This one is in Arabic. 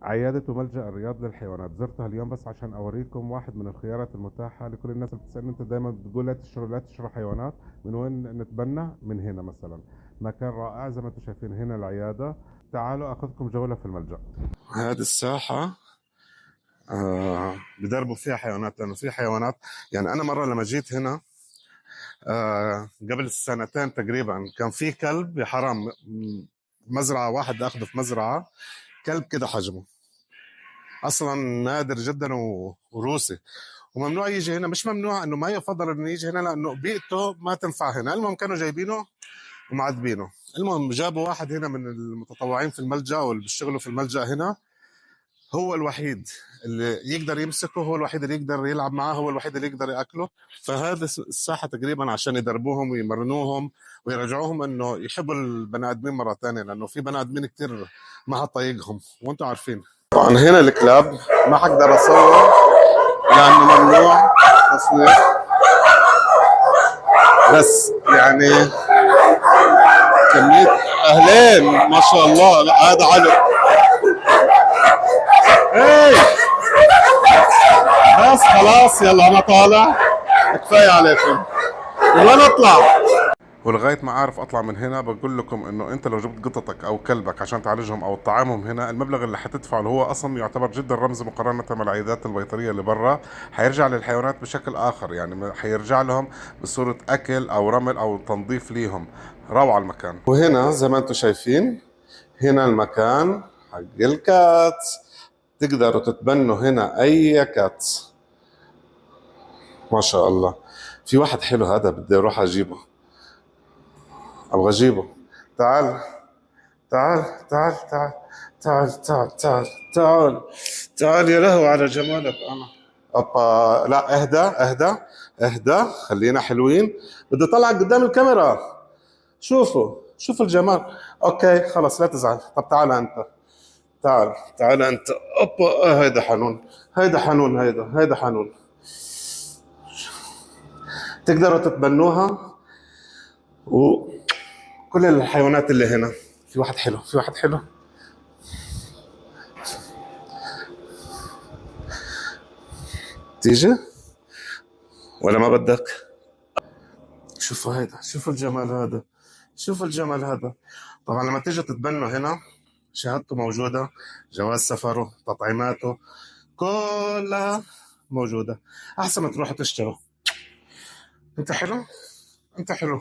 عيادة وملجأ الرياض للحيوانات زرتها اليوم بس عشان أوريكم واحد من الخيارات المتاحة لكل الناس اللي بتسألني. أنت دايما بتقول لا تشتروا حيوانات، من وين نتبنى؟ من هنا مثلا. مكان رائع زي ما انتم شايفين. هنا العيادة. تعالوا أخذكم جولة في الملجأ. هذه الساحة بدربوا فيها حيوانات، لأنه في حيوانات. يعني أنا مرة لما جيت هنا قبل سنتين تقريبا كان في كلب يا حرام، مزرعة واحد أخذه في مزرعة، كلب كده حجمه اصلا نادر جدا وروسي، وممنوع يجي هنا. مش ممنوع، انه ما يفضل انه يجي هنا لانه بيئته ما تنفع هنا. المهم كانوا جايبينه ومعذبينه. المهم جابوا واحد هنا من المتطوعين في الملجأ واللي بيشتغلوا في الملجأ هنا، هو الوحيد اللي يقدر يمسكه، هو الوحيد اللي يقدر يلعب معاه، هو الوحيد اللي يقدر ياكله. فهذا الساحه تقريبا عشان يدربوهم ويمرنوهم ويرجعوهم انه يحبوا البني ادمين مره ثانيه، لانه في بني ادمين كثير ما هتطيقهم وانتم عارفين. طبعا هنا الكلاب ما حقدر اصور لانه ممنوع تصوير، بس يعني كمية اهلين ما شاء الله. لا هذا علم. ايه بس خلاص يلا انا طالع، كفايه عليكم، وين اطلع؟ ولغايه ما اعرف اطلع من هنا بقول لكم انه انت لو جبت قطتك او كلبك عشان تعالجهم او تطعمهم هنا، المبلغ اللي حتدفعه اللي هو اصلا يعتبر جدا رمزي مقارنه مع العيادات البيطريه اللي برا، حيرجع للحيوانات بشكل اخر. يعني حيرجع لهم بصوره اكل او رمل او تنظيف ليهم. روعه المكان. وهنا زي ما انتم شايفين هنا المكان حق الكات، تقدروا تتبنوا هنا اي كات. ما شاء الله. في واحد حلو هذا بدي اروح اجيبه، ابغى اجيبه. تعال تعال تعال تعال تعال تعال تعال تعال تعال يا لهو على جمالك. انا ابا لا، اهدى اهدى اهدى، خلينا حلوين. بدي اطلع قدام الكاميرا. شوفوا شوفوا الجمال. اوكي خلاص لا تزعل. طب تعال انت، تعال تعال انت. اوبا هيدا حنون، هيدا حنون، هيدا حنون. تقدروا تتبنوها وكل الحيوانات اللي هنا. في واحد حلو، في واحد حلو. تيجي ولا ما بدك؟ شوفوا هيدا، شوفوا الجمال هذا، شوفوا الجمال هذا. طبعا لما تيجي تتبنوا هنا شهادته موجودة، جواز سفره، تطعيماته كلها موجودة. أحسن ما تروحوا تشتروا. أنت حلو، أنت حلو.